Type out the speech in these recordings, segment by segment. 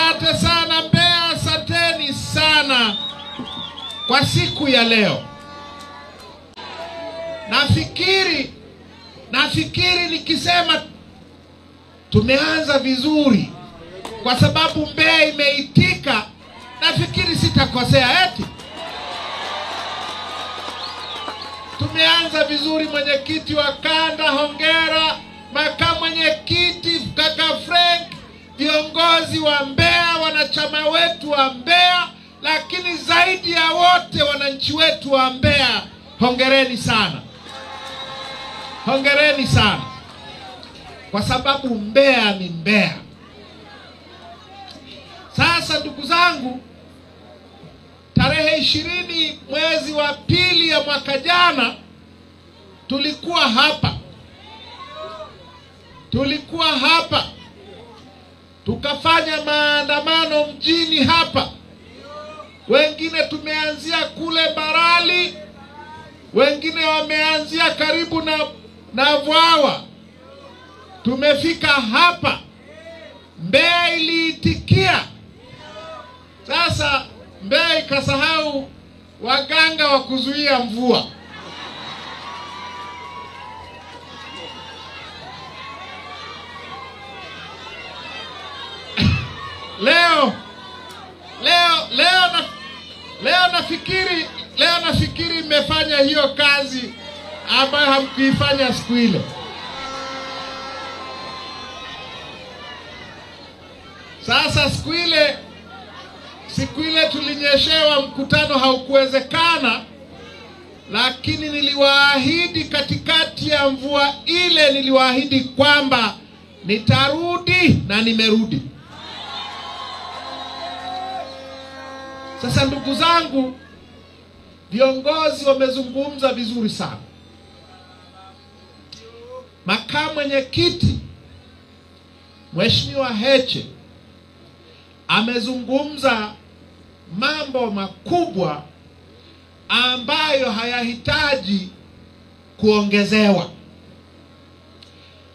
Asante sana Mbeya, asanteni sana kwa siku ya leo. Nafikiri nikisema tumeanza vizuri, kwa sababu Mbeya imeitika, nafikiri sitakosea eti. Tumeanza vizuri. Mwenyekiti wa kanda hongera, makamu mwenyekiti kaka Frank, viongozi wa Mbeya, wanachama wetu wa Mbeya, lakini zaidi ya wote wananchi wetu wa Mbeya, hongereni sana. Hongereni sana. Kwa sababu Mbeya ni Mbeya. Sasa ndugu zangu, tarehe 20 mwezi wa pili ya mwaka jana tulikuwa hapa. Tukafanya maandamano mjini hapa. Wengine tumeanzia kule Mbarali, wengine wameanzia karibu na Vwawa. Tumefika hapa. Mbeya iliitikia. Sasa Mbeya ikasahau waganga wa kuzuia mvua. Leo nafikiri mmefanya hiyo kazi ambayo hamkuifanya siku ile. Sasa siku ile tulinyeshewa, mkutano haukuwezekana, lakini niliwaahidi katikati ya mvua ile, niliwaahidi kwamba nitarudi, na nimerudi. Sasa ndugu zangu, viongozi wamezungumza vizuri sana. Makamu mwenyekiti Mheshimiwa Heche amezungumza mambo makubwa ambayo hayahitaji kuongezewa,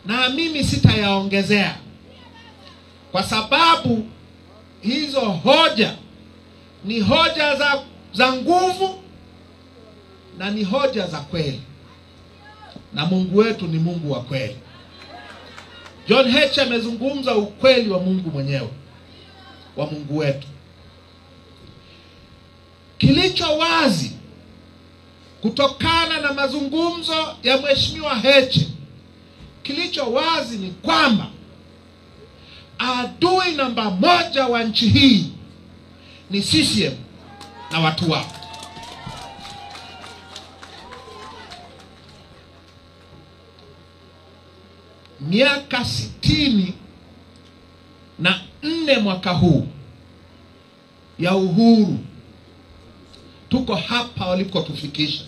na mimi sitayaongezea, kwa sababu hizo hoja ni hoja za nguvu na ni hoja za kweli, na Mungu wetu ni Mungu wa kweli. John Heche amezungumza ukweli wa Mungu mwenyewe, wa Mungu wetu. Kilicho wazi kutokana na mazungumzo ya Mheshimiwa Heche, kilicho wazi ni kwamba adui namba moja wa nchi hii ni CCM na watu wao. Miaka 64 mwaka huu ya uhuru, tuko hapa walikotufikisha.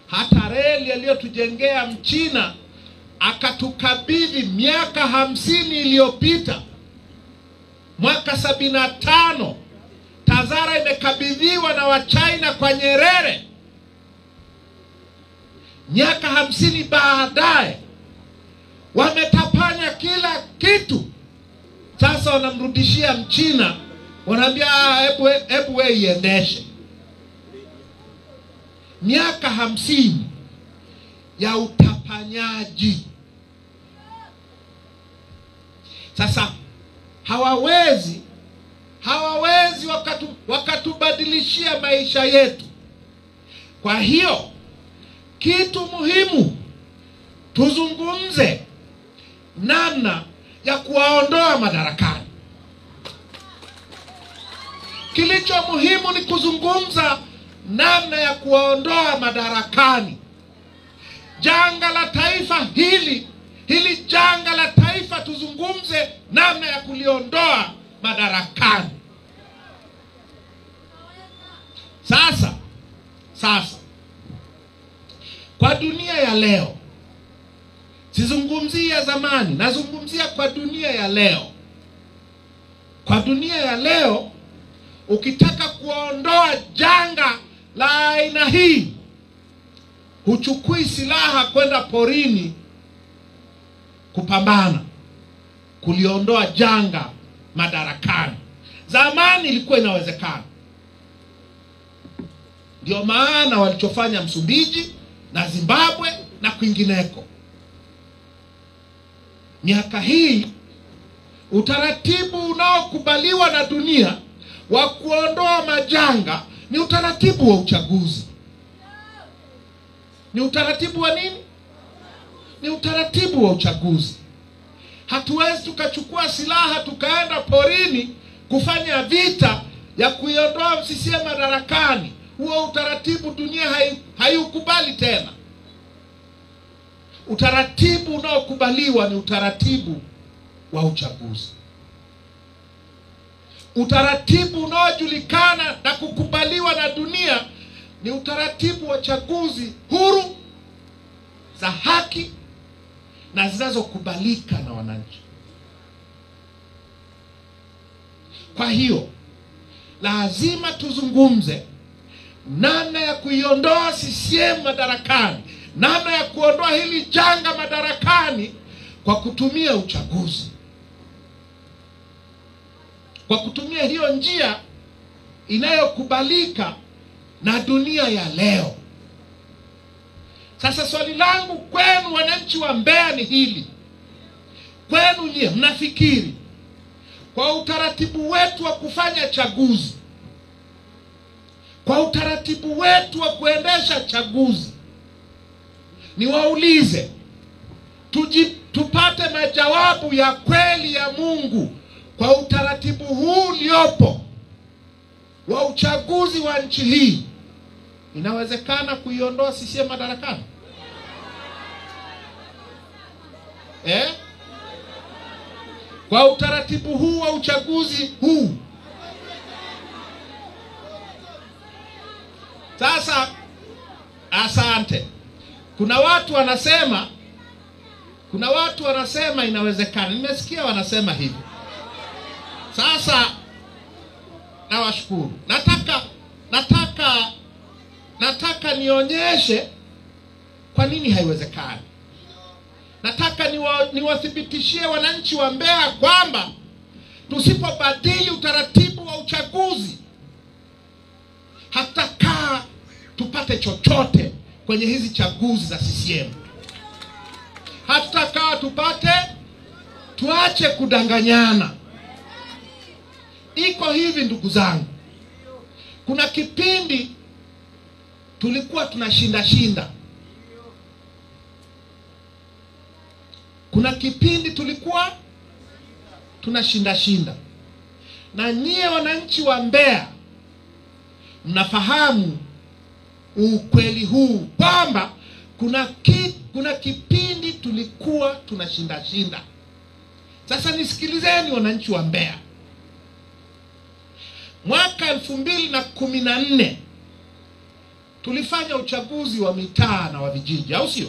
Hata reli aliyotujengea Mchina akatukabidhi miaka 50 iliyopita, mwaka 75 Tazara imekabidhiwa na Wachina kwa Nyerere. Miaka 50 baadaye wametapanya kila kitu. Sasa wanamrudishia Mchina, wanaambia hebu wewe iendeshe. Miaka 50 ya utapanyaji. Sasa hawawezi wakatubadilishia maisha yetu. Kwa hiyo kitu muhimu, tuzungumze namna ya kuwaondoa madarakani. Kilicho muhimu ni kuzungumza namna ya kuwaondoa madarakani. Janga la taifa hili janga la taifa, tuzungumze namna ya kuliondoa madarakani. Sasa kwa dunia ya leo, sizungumzia zamani, nazungumzia kwa dunia ya leo. Kwa dunia ya leo, ukitaka kuondoa janga la aina hii, huchukui silaha kwenda porini kupambana. kuliondoa janga madarakani. Zamani ilikuwa inawezekana. Ndio maana walichofanya Msumbiji na Zimbabwe na kwingineko. Miaka hii utaratibu unaokubaliwa na dunia wa kuondoa majanga ni utaratibu wa uchaguzi. Ni utaratibu wa nini? Ni utaratibu wa uchaguzi. Hatuwezi tukachukua silaha tukaenda porini kufanya vita ya kuiondoa CCM madarakani. Huo utaratibu dunia haiukubali tena. Utaratibu unaokubaliwa ni utaratibu wa uchaguzi. Utaratibu unaojulikana na kukubaliwa na dunia ni utaratibu wa chaguzi huru, za haki na zinazokubalika na wananchi. Kwa hiyo lazima tuzungumze namna ya kuiondoa CCM madarakani, namna ya kuondoa hili janga madarakani kwa kutumia uchaguzi, kwa kutumia hiyo njia inayokubalika na dunia ya leo. Sasa swali langu kwenu wananchi wa Mbeya ni hili: kwenu nyie mnafikiri kwa utaratibu wetu wa kufanya chaguzi, kwa utaratibu wetu wa kuendesha chaguzi, niwaulize tupate majawabu ya kweli ya Mungu, kwa utaratibu huu uliopo wa uchaguzi wa nchi hii, inawezekana kuiondoa CCM madarakani? Kwa utaratibu huu wa uchaguzi huu. Sasa asante. Kuna watu wanasema inawezekana. Nimesikia wanasema hivi. Sasa nawashukuru. Nataka nionyeshe kwa nini haiwezekani. Nataka niwathibitishie wananchi wa Mbeya kwamba tusipobadili utaratibu wa uchaguzi, hatakaa tupate chochote kwenye hizi chaguzi za CCM. Hatutakaa tuache kudanganyana. Iko hivi ndugu zangu, kuna kipindi tulikuwa tunashinda. Kuna kipindi tulikuwa tunashinda. Na nyie wananchi wa Mbeya mnafahamu ukweli huu kwamba kuna kipindi tulikuwa tunashinda. Sasa nisikilizeni wananchi wa Mbeya. Mwaka 2014 tulifanya uchaguzi wa mitaa na wa vijiji, au sio?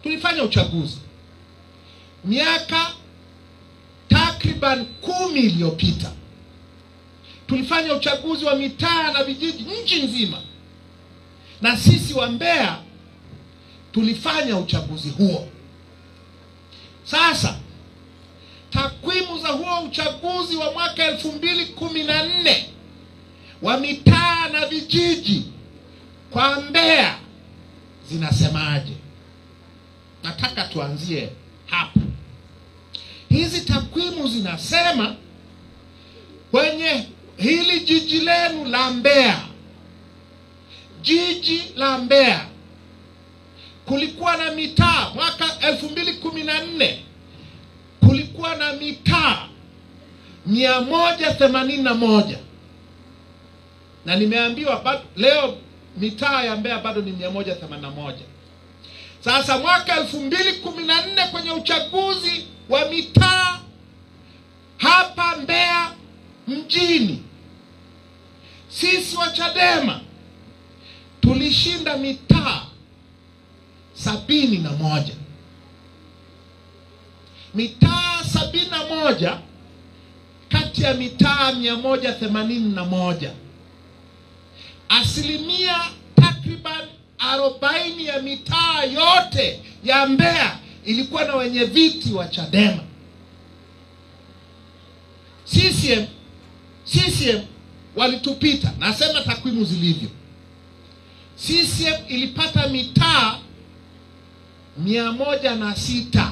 Tulifanya uchaguzi. Miaka takriban 10 iliyopita tulifanya uchaguzi wa mitaa na vijiji nchi nzima. Na sisi wa Mbeya tulifanya uchaguzi huo. Sasa takwimu za huo uchaguzi wa mwaka 2014 wa mitaa na vijiji kwa Mbeya zinasemaje? Nataka tuanzie hapa. Hizi takwimu zinasema kwenye hili jiji lenu la Mbeya, jiji la Mbeya, kulikuwa na mitaa mwaka 2014 kulikuwa na mitaa 181. Na nimeambiwa leo mitaa ya Mbeya bado ni 181. Sasa mwaka 2014 kwenye uchaguzi wa mitaa hapa Mbeya mjini, sisi wa Chadema tulishinda mitaa 71. Mitaa 71 kati ya mitaa 181. Asilimia takriban 40 ya mitaa yote ya Mbeya ilikuwa na wenye viti wa Chadema. CCM walitupita. Nasema takwimu zilivyo. CCM ilipata mitaa 106.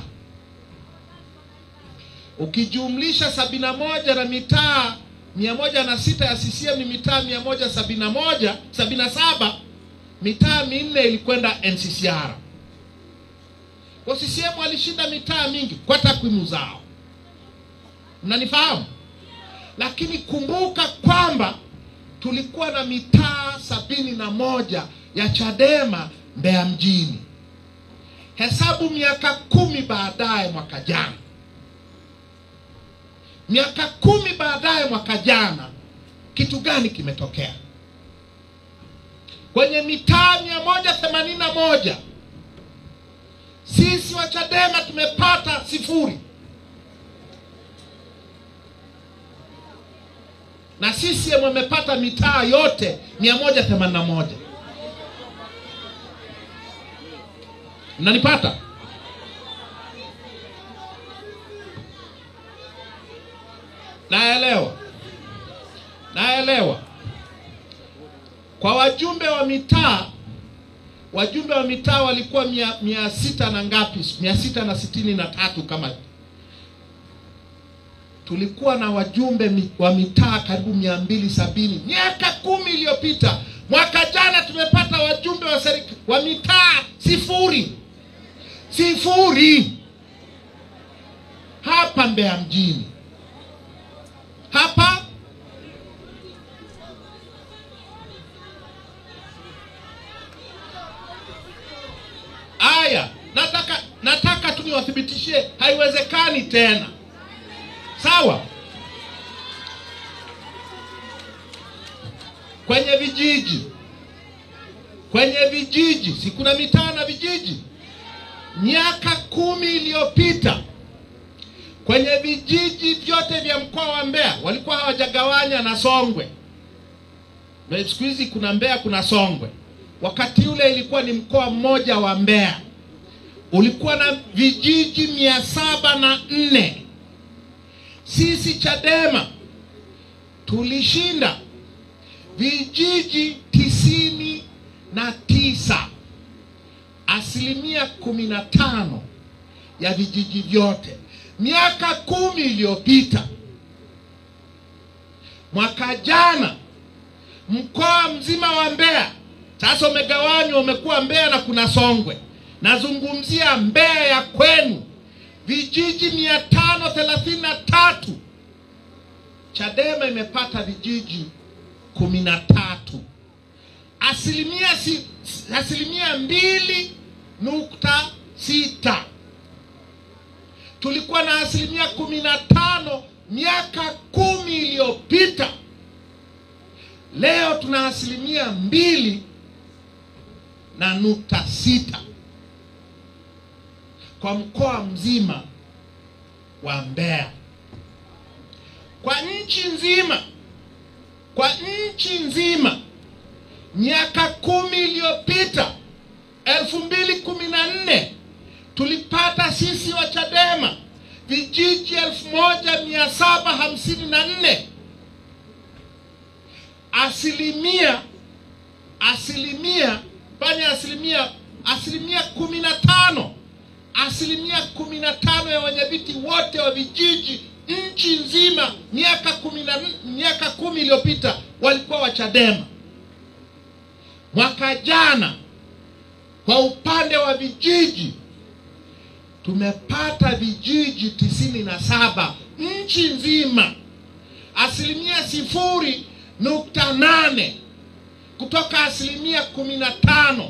Ukijumlisha 71 na mitaa 106 ya CCM ni mitaa 177, mitaa 4 ilikwenda NCCR. Kwa CCM walishinda mitaa mingi kwa takwimu zao. Mnanifahamu? Lakini kumbuka kwamba tulikuwa na mitaa 71 ya Chadema Mbeya mjini. Hesabu miaka 10 baadaye mwaka jana. Miaka 10 baadaye mwaka jana, kitu gani kimetokea? Kwenye mitaa 181 sisi wa Chadema tumepata 0. Na sisi wamepata mitaa yote 181. Mnanipata? Naelewa. Kwa wajumbe wa mitaa walikuwa 600 na ngapi? 663 kama. Tulikuwa na wajumbe wa mitaa karibu 270 miaka 10 iliyopita. Mwaka jana tumepata wajumbe wa mitaa 0. Hapa Mbeya mjini. Hapa aya, nataka tu niwathibitishie haiwezekani tena. Sawa? Kwenye vijiji, si kuna mitaa na vijiji? Miaka 10 iliyopita kwenye vijiji vyote vya mkoa wa Mbeya walikuwa hawajagawanya na Songwe. Siku hizi kuna Mbeya, kuna Songwe. Wakati ule ilikuwa ni mkoa mmoja wa Mbeya. Ulikuwa na vijiji 704. Sisi Chadema tulishinda vijiji 99. 15% ya vijiji vyote. Miaka 10 iliyopita. Mwaka jana mkoa mzima wa Mbeya sasa umegawanywa, umekuwa Mbeya na kuna Songwe. Nazungumzia Mbeya ya kwenu. Vijiji 533. Chadema imepata vijiji 13. Asilimia 2.6. Tulikuwa na 15% miaka 10 iliyopita. Leo tuna 2.6 kwa mkoa mzima wa Mbeya. Kwa nchi nzima miaka 10 iliyopita 2014 tulipata sisi wa Chadema vijiji 1754. Asilimia 15. Asilimia 15 ya wenyeviti wote wa vijiji nchi nzima miaka 10 iliyopita walikuwa wa Chadema. Mwaka jana kwa upande wa vijiji tumepata vijiji 97 nchi nzima. Asilimia 0.8 kutoka asilimia 15.